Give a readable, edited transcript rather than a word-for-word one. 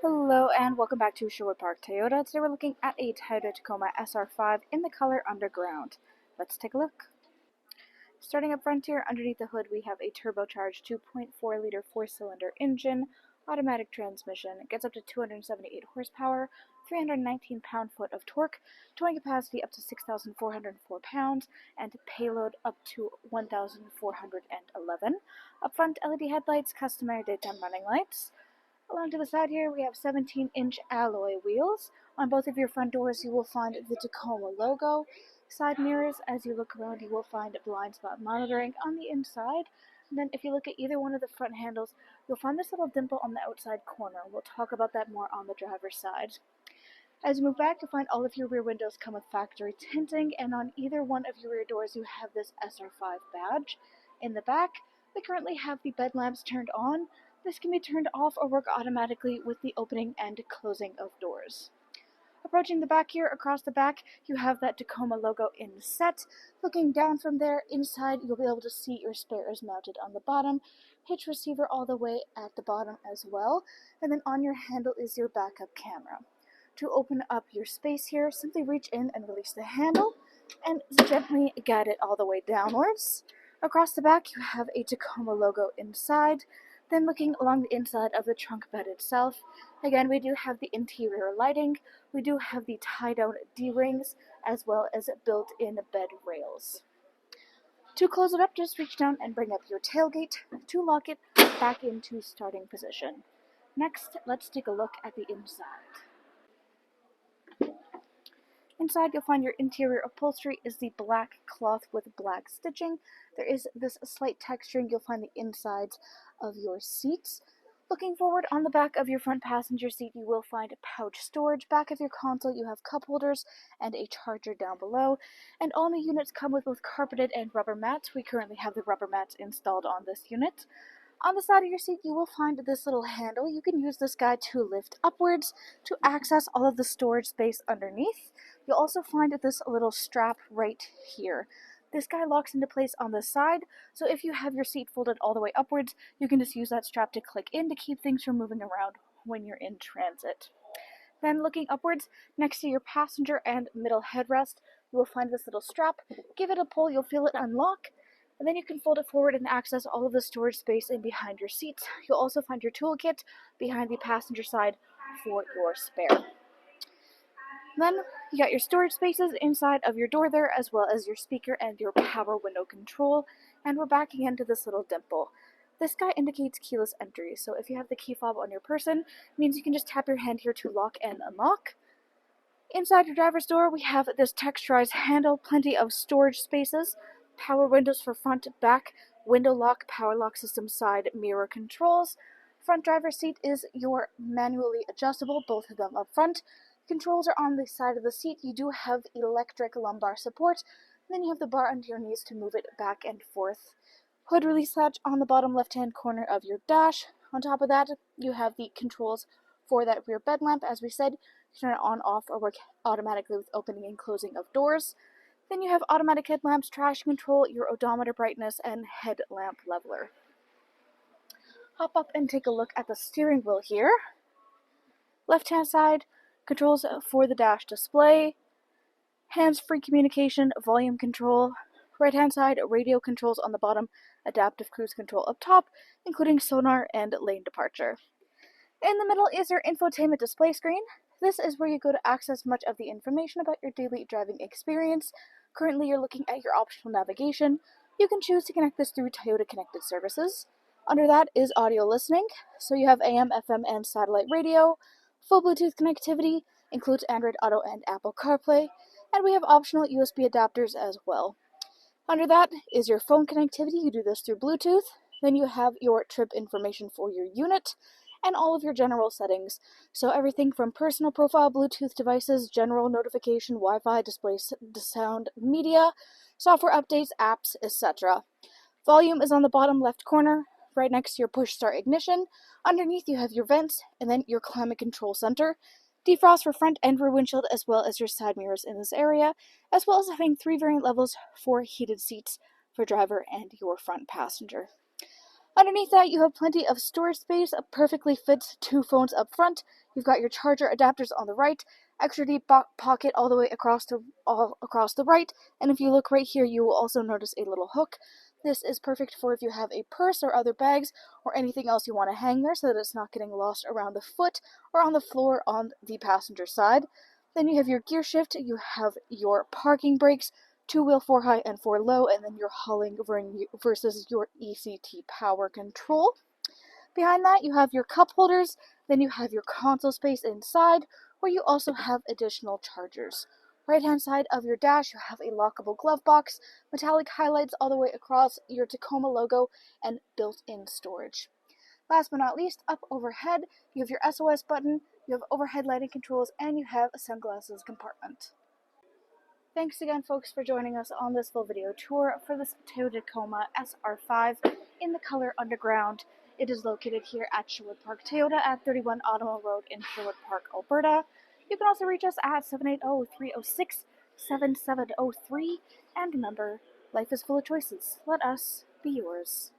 Hello and welcome back to Sherwood Park Toyota. Today we're looking at a Toyota Tacoma SR5 in the color Underground. Let's take a look. Starting up front here, underneath the hood we have a turbocharged 2.4-liter 4-cylinder engine, automatic transmission. It gets up to 278 horsepower, 319 pound-foot of torque, towing capacity up to 6,404 pounds, and payload up to 1,411. Up front, LED headlights, customary daytime running lights. Along to the side here, we have 17-inch alloy wheels. On both of your front doors, you will find the Tacoma logo. Side mirrors, as you look around, you will find blind spot monitoring on the inside. And then if you look at either one of the front handles, you'll find this little dimple on the outside corner. We'll talk about that more on the driver's side. As you move back, you'll find all of your rear windows come with factory tinting, and on either one of your rear doors, you have this SR5 badge. In the back, we currently have the bed lamps turned on. This can be turned off or work automatically with the opening and closing of doors. Approaching the back here, across the back, you have that Tacoma logo inset. Looking down from there, inside, you'll be able to see your spares mounted on the bottom, hitch receiver all the way at the bottom as well, and then on your handle is your backup camera. To open up your space here, simply reach in and release the handle, and gently guide it all the way downwards. Across the back, you have a Tacoma logo inside. Then looking along the inside of the trunk bed itself, again, we do have the interior lighting, we do have the tie-down D-rings, as well as built-in bed rails. To close it up, just reach down and bring up your tailgate to lock it back into starting position. Next, let's take a look at the inside. Inside, you'll find your interior upholstery is the black cloth with black stitching. There is this slight texturing. You'll find the insides of your seats. Looking forward, on the back of your front passenger seat, you will find pouch storage. Back of your console, you have cup holders and a charger down below. And all new units come with both carpeted and rubber mats. We currently have the rubber mats installed on this unit. On the side of your seat, you will find this little handle. You can use this guy to lift upwards to access all of the storage space underneath. You'll also find this little strap right here. This guy locks into place on the side, so if you have your seat folded all the way upwards, you can just use that strap to click in to keep things from moving around when you're in transit. Then looking upwards, next to your passenger and middle headrest, you will find this little strap. Give it a pull, you'll feel it unlock, and then you can fold it forward and access all of the storage space in behind your seats. You'll also find your toolkit behind the passenger side for your spare. Then you got your storage spaces inside of your door there, as well as your speaker and your power window control, and we're backing into this little dimple. This guy indicates keyless entry, so if you have the key fob on your person, it means you can just tap your hand here to lock and unlock. Inside your driver's door, we have this texturized handle, plenty of storage spaces, power windows for front, back, window lock, power lock system side, mirror controls. Front driver's seat is your manually adjustable, both of them up front. Controls are on the side of the seat. You do have electric lumbar support. Then you have the bar under your knees to move it back and forth. Hood release latch on the bottom left-hand corner of your dash. On top of that, you have the controls for that rear bed lamp. As we said, you turn it on, off, or work automatically with opening and closing of doors. Then you have automatic headlamps, traction control, your odometer brightness, and headlamp leveler. Hop up and take a look at the steering wheel here. Left-hand side, controls for the dash display, hands-free communication, volume control. Right-hand side, radio controls on the bottom, adaptive cruise control up top, including sonar and lane departure. In the middle is your infotainment display screen. This is where you go to access much of the information about your daily driving experience. Currently, you're looking at your optional navigation. You can choose to connect this through Toyota Connected Services. Under that is audio listening, so you have AM, FM, and satellite radio. Full Bluetooth connectivity includes Android Auto and Apple CarPlay, and we have optional USB adapters as well. Under that is your phone connectivity. You do this through Bluetooth. Then you have your trip information for your unit, and all of your general settings. So everything from personal profile, Bluetooth devices, general notification, Wi-Fi, display sound, media, software updates, apps, etc. Volume is on the bottom left corner, right next to your push start ignition. Underneath you have your vents, and then your climate control center. Defrost for front and rear windshield, as well as your side mirrors in this area, as well as having 3 variant levels for heated seats for driver and your front passenger. Underneath that, you have plenty of storage space, perfectly fits 2 phones up front. You've got your charger adapters on the right, extra deep pocket all the way across the right, and if you look right here, you will also notice a little hook. This is perfect for if you have a purse or other bags or anything else you want to hang there so that it's not getting lost around the foot or on the floor on the passenger side. Then you have your gear shift, you have your parking brakes, 2-wheel 4 high and 4 low, and then your hauling versus your ECT power control. Behind that, you have your cup holders, then you have your console space inside, where you also have additional chargers. Right hand side of your dash, you have a lockable glove box, metallic highlights all the way across your Tacoma logo, and built-in storage. Last but not least, up overhead, you have your SOS button, you have overhead lighting controls, and you have a sunglasses compartment. Thanks again, folks, for joining us on this full video tour for this Toyota Tacoma SR5 in the color Underground. It is located here at Sherwood Park Toyota at 31 Automobile Road in Sherwood Park, Alberta. You can also reach us at 780-306-7703. And remember, life is full of choices. Let us be yours.